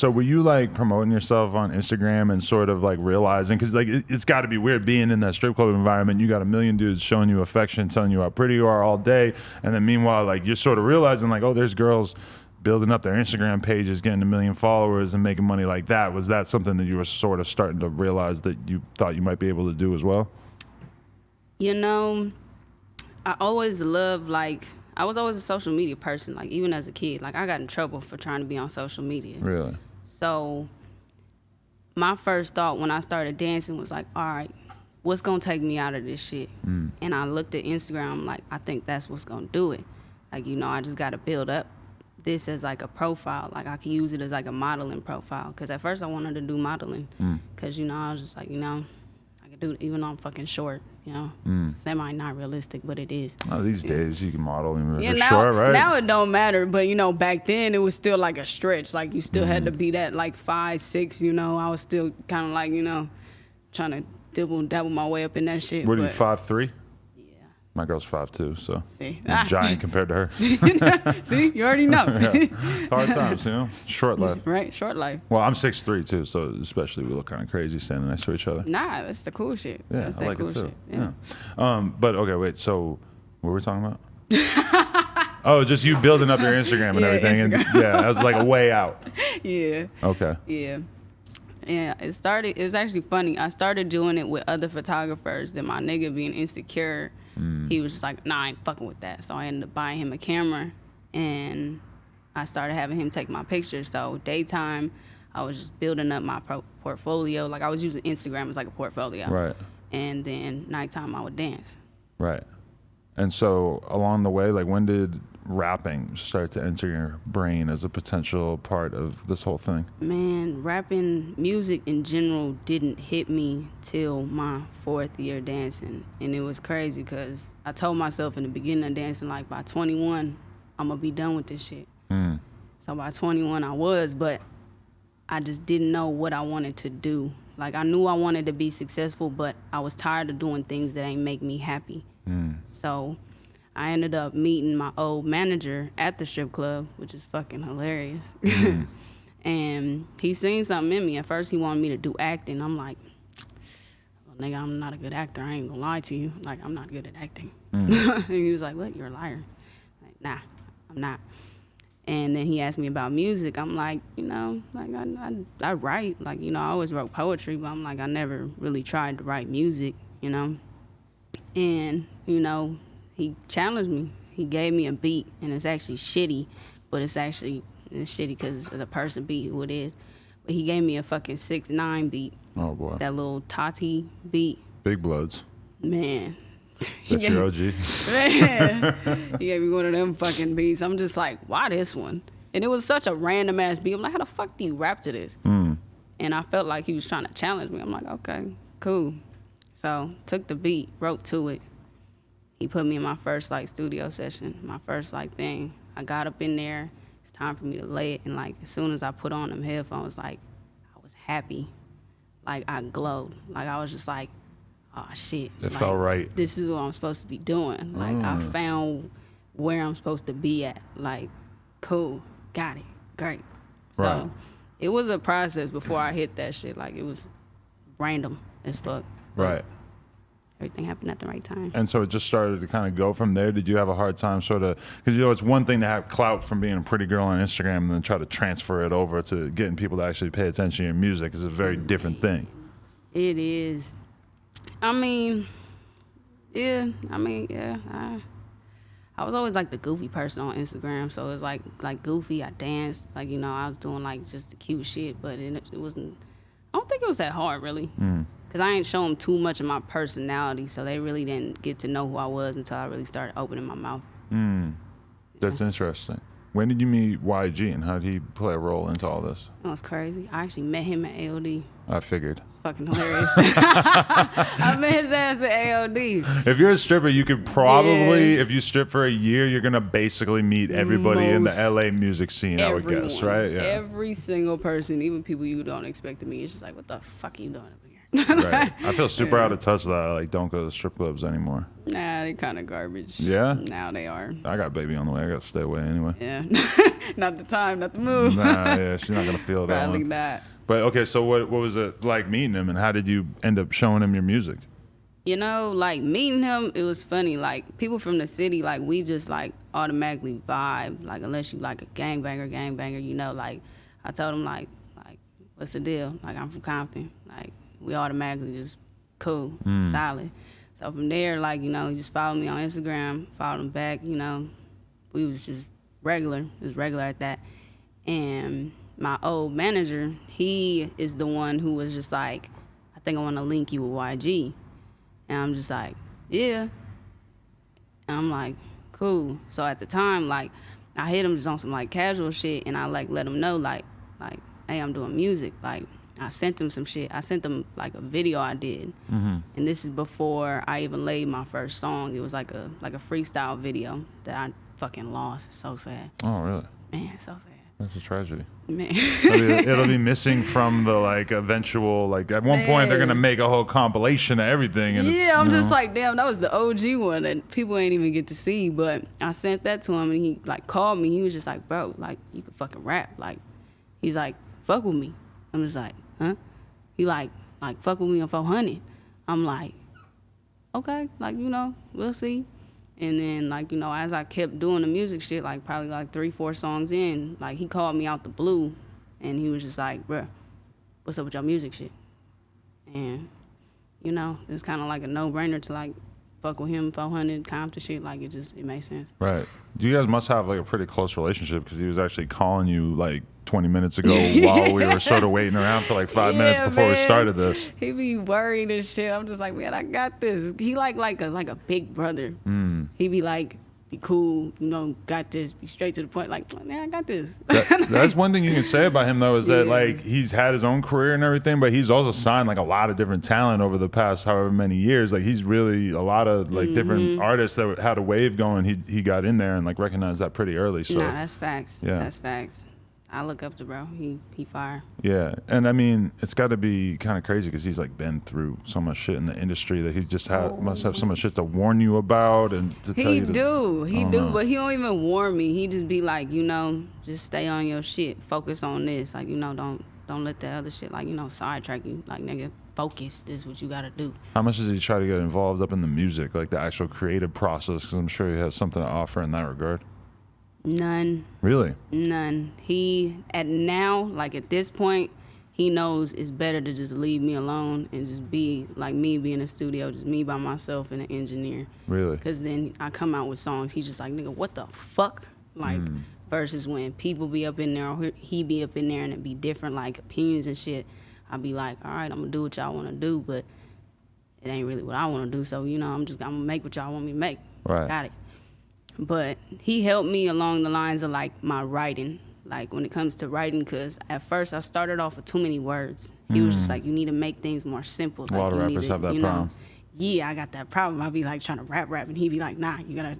So were you like promoting yourself on Instagram and sort of like realizing, because like it's got to be weird being in that strip club environment. You got a million dudes showing you affection, telling you how pretty you are all day, and then meanwhile like you're sort of realizing like, oh, there's girls building up their Instagram pages, getting 1 million followers and making money like that. Was that something that you were sort of starting to realize that you thought you might be able to do as well? You know, I always loved, like, I was always a social media person, like, even as a kid. Like, I got in trouble for trying to be on social media. Really? So my first thought when I started dancing was like, all right, what's going to take me out of this shit? And I looked at Instagram, like, I think that's what's going to do it. Like, you know, I just got to build up this as like a profile. Like, I can use it as like a modeling profile. Because at first I wanted to do modeling. Because, you know, I was just like, you know, I could do it even though I'm fucking short. You know, semi not realistic, but it is. Oh, these days you can model even Yeah, for now, sure, right? now it don't matter, but you know, back then it was still like a stretch. Like you still had to be that like 5'6", you know. I was still kind of like, you know, trying to dabble my way up in that shit. What are you, 5'3"? Yeah. My girl's 5'2", so See, I'm giant compared to her. See, you already know. Yeah. Hard times, you know. Short life. Right, short life. Well, I'm 6'3" too, so especially we look kind of crazy standing next to each other. Nah, that's the cool shit. Yeah, That's I that like cool it too. shit. Yeah. But okay, wait. So, what were we talking about? Oh, just you building up your Instagram and Yeah, everything, and yeah, that was like a way out. Yeah. Okay. Yeah. Yeah, it was actually funny. I started doing it with other photographers, and my nigga being insecure, he was just like, nah, I ain't fucking with that. So I ended up buying him a camera, and I started having him take my pictures. So daytime, I was just building up my portfolio. Like, I was using Instagram as like a portfolio. Right. And then nighttime, I would dance. Right. And so along the way, like, when did rapping start to enter your brain as a potential part of this whole thing? Man, rapping, music in general didn't hit me till my 4th year dancing. And it was crazy because I told myself in the beginning of dancing, like, by 21, I'm going to be done with this shit. So by 21, I was, but I just didn't know what I wanted to do. Like, I knew I wanted to be successful, but I was tired of doing things that ain't make me happy. So I ended up meeting my old manager at the strip club, which is fucking hilarious. And he seen something in me. At first, he wanted me to do acting. I'm like, well, nigga, I'm not a good actor. I ain't gonna lie to you. Like, I'm not good at acting. And he was like, what? You're a liar. Like, nah, I'm not. And then he asked me about music. I'm like, you know, like I write. Like, you know, I always wrote poetry, but I'm like, I never really tried to write music, you know. And, you know, he challenged me. He gave me a beat, and it's actually shitty, but it's shitty because the person beat who it is. But he gave me a fucking 6ix9ine beat. Oh, boy. That little Tati beat. Big Bloods. Man. That's your OG. Man. He gave me one of them fucking beats. I'm just like, why this one? And it was such a random ass beat. I'm like, how the fuck do you rap to this? And I felt like he was trying to challenge me. I'm like, okay, cool. So took the beat, wrote to it. He put me in my first like studio session, my first like thing. I got up in there. It's time for me to lay it. And like as soon as I put on them headphones, like I was happy. Like I glowed. Like I was just like, oh shit. It like, felt right. This is what I'm supposed to be doing. Like I found where I'm supposed to be at. Like, cool, got it, great. Right. So it was a process before I hit that shit. Like it was random as fuck. Right. Everything happened at the right time. And so it just started to kind of go from there. Did you have a hard time sort of, because, you know, it's one thing to have clout from being a pretty girl on Instagram and then try to transfer it over to getting people to actually pay attention to your music is a very different thing. It is. I mean, yeah. I was always like the goofy person on Instagram. So it was like goofy. I danced. Like, you know, I was doing like just the cute shit, but it wasn't, I don't think it was that hard really. Because I ain't show them too much of my personality, so they really didn't get to know who I was until I really started opening my mouth. That's interesting. When did you meet YG, and how did he play a role into all this? That was crazy. I actually met him at AOD. I figured. Fucking hilarious. I met his ass at AOD. If you're a stripper, you could probably, if you strip for a year, you're going to basically meet everybody in the LA music scene, everyone, I would guess, right? Yeah. Every single person, even people you don't expect to meet. It's just like, what the fuck are you doing over here? Right. I feel super out of touch that I like don't go to strip clubs anymore. Nah, they kind of garbage. Yeah? Now they are. I got baby on the way. I got to stay away anyway. Yeah. Not the time, not the move. Nah, yeah, she's not going to feel that Probably one. not. But, okay, so what was it like meeting him, and how did you end up showing him your music? You know, like, meeting him, it was funny. Like, people from the city, like, we just, like, automatically vibe. Like, unless you, like, a gangbanger, you know, like, I told him, like, what's the deal? Like, I'm from Compton. Like, we automatically just cool, solid. So from there, like, you know, he just followed me on Instagram, followed him back, you know. We was just regular. It was regular at that. And my old manager, he is the one who was just like, I think I want to link you with YG. And I'm just like, yeah. And I'm like, cool. So at the time, like, I hit him just on some, like, casual shit, and I, like, let him know, like, hey, I'm doing music. Like, I sent him some shit. I sent him, like, a video I did. Mm-hmm. And this is before I even laid my first song. It was, like a freestyle video that I fucking lost. So sad. Oh, really? Man, so sad. That's a tragedy. Man. It'll be missing from the, like, eventual, like, at one point they're going to make a whole compilation of everything. And yeah, I'm just like, damn, that was the OG one that people ain't even get to see. But I sent that to him, and he, like, called me. He was just like, bro, like, you can fucking rap. Like, he's like, fuck with me. I'm just like, huh? He like, fuck with me on 400. I'm like, okay, like, you know, we'll see. And then, like, you know, as I kept doing the music shit, like, probably, like, 3-4 songs in, like, he called me out the blue, and he was just like, bruh, what's up with your music shit? And, you know, it's kind of like a no-brainer to, like, fuck with him, 400, Compton shit, like, it makes sense. Right. You guys must have, like, a pretty close relationship, because he was actually calling you, like, 20 minutes ago while we were sort of waiting around for, like, 5 minutes before we started this. He be worried and shit. I'm just like, man, I got this. He like a big brother. He be like, be cool, you know, got this, be straight to the point, like, man, I got this. That's one thing you can say about him, though, is that, like, he's had his own career and everything, but he's also signed, like, a lot of different talent over the past however many years. Like, he's really a lot of, like, different artists that had a wave going. He got in there and, like, recognized that pretty early. So Nah, that's facts. Yeah. That's facts. I look up to bro. He fire. Yeah, and I mean, it's got to be kind of crazy because he's like been through so much shit in the industry that he just must have so much shit to warn you about and to tell you. He do, but he don't even warn me. He just be like, you know, just stay on your shit, focus on this. Like, you know, don't let that other shit, like, you know, sidetrack you. Like, nigga, focus. This is what you gotta do. How much does he try to get involved up in the music, like the actual creative process? Because I'm sure he has something to offer in that regard. None. Really? None. At this point, he knows it's better to just leave me alone and just be like me, be in the studio, just me by myself and an engineer. Really? Because then I come out with songs, he's just like, nigga, what the fuck? Like, versus when people be up in there or he be up in there and it be different, like, opinions and shit, I be like, all right, I'm going to do what y'all want to do, but it ain't really what I want to do. So, you know, I'm going to make what y'all want me to make. Right. Got it. But he helped me along the lines of, like, my writing, like, when it comes to writing, because at first I started off with too many words. He was just like, you need to make things more simple. A lot of rappers have that problem. Yeah, I got that problem. I'd be, like, trying to rap, and he'd be like, nah, you got to,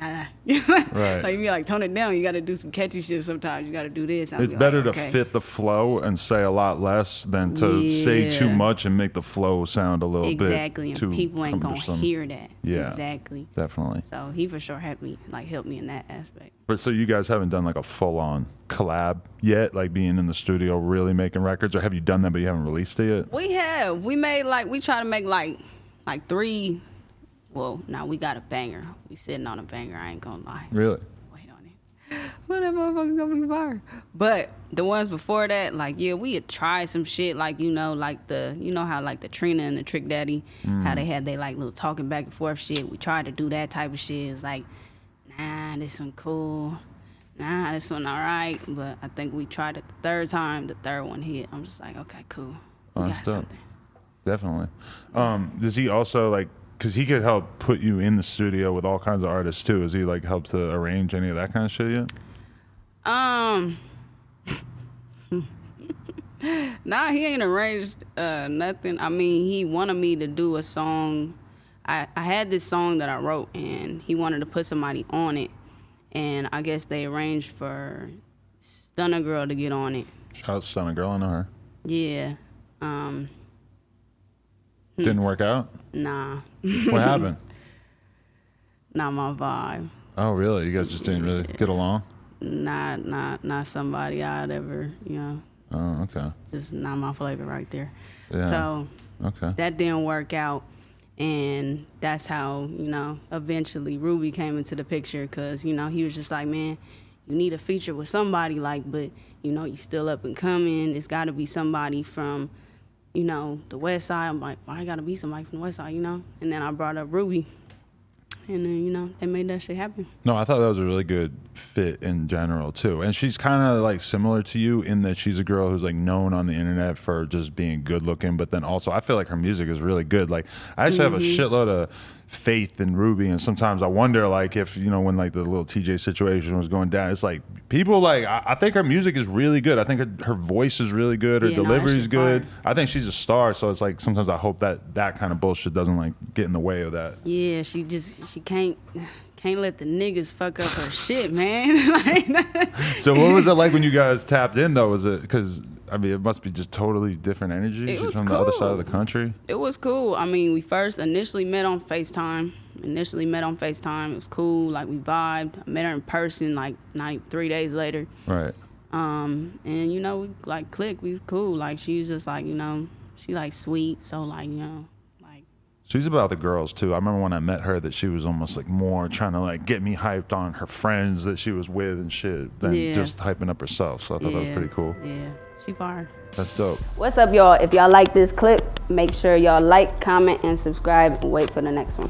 right. Like, you like, tone it down. You got to do some catchy shit sometimes. You got to do this. It's better to fit the flow and say a lot less than to say too much and make the flow sound a little bit Exactly, and people ain't going to hear that. Yeah, exactly. Definitely. So he for sure helped me in that aspect. But so you guys haven't done like a full-on collab yet, like being in the studio really making records, or have you done that but you haven't released it yet? We have. We made we try to make like 3. Well, now we got a banger. We sitting on a banger. I ain't gonna lie. Really? Wait on it. Well, that motherfucker's gonna be fire. But the ones before that, like, yeah, we had tried some shit, like, you know, like you know how like the Trina and the Trick Daddy, how they had they like little talking back and forth shit. We tried to do that type of shit. It's like, nah, this one cool. Nah, this one all right. But I think we tried it the third time. The third one hit. I'm just like, okay, cool. We got something. Definitely. Does he also like? Because he could help put you in the studio with all kinds of artists too. Has he like helped to arrange any of that kind of shit yet? Nah, he ain't arranged nothing. I mean, he wanted me to do a song. I had this song that I wrote, and he wanted to put somebody on it. And I guess they arranged for Stunner Girl to get on it. Shout out to Stunner Girl, I know her. Yeah. Didn't work out? Nah. What happened? not my vibe. Oh, really? You guys just didn't really get along? Not somebody I'd ever, Oh, okay. just not my flavor right there. Yeah. So Okay. that didn't work out. And that's how, eventually Ruby came into the picture because, he was just like, man, you need a feature with somebody but, you still up and coming. It's got to be somebody from, the West Side. I'm like, why got to be somebody from the West Side, And then I brought up Ruby. And then, they made that shit happen. No, I thought that was a really good fit in general, too. And she's kind of, like, similar to you in that she's a girl who's, like, known on the internet for just being good looking. But then also, I feel like her music is really good. Like, I actually have a shitload of faith in Ruby. And sometimes I wonder, like, if, when, like, the little TJ situation was going down, it's like, people, like, I think her music is really good. I think her voice is really good. Her delivery is good. Fire. I think she's a star. So it's like, sometimes I hope that kind of bullshit doesn't, like, get in the way of that. Yeah, she can't let the niggas fuck up her shit, man. Like, so what was it like when you guys tapped in, though? Was it because, it must be just totally different energy. It She's was from cool. the other side of the country. It was cool. We first initially met on FaceTime. It was cool. Like, we vibed. I met her in person, like, 3 days later. Right. And, we, like, clicked. We was cool. Like, she was just, like, she, like, sweet. So, like, like. She's about the girls, too. I remember when I met her that she was almost, like, more trying to, like, get me hyped on her friends that she was with and shit than just hyping up herself. So I thought that was pretty cool. Yeah. She fire. That's dope. What's up, y'all? If y'all like this clip, make sure y'all like, comment, and subscribe, and wait for the next one.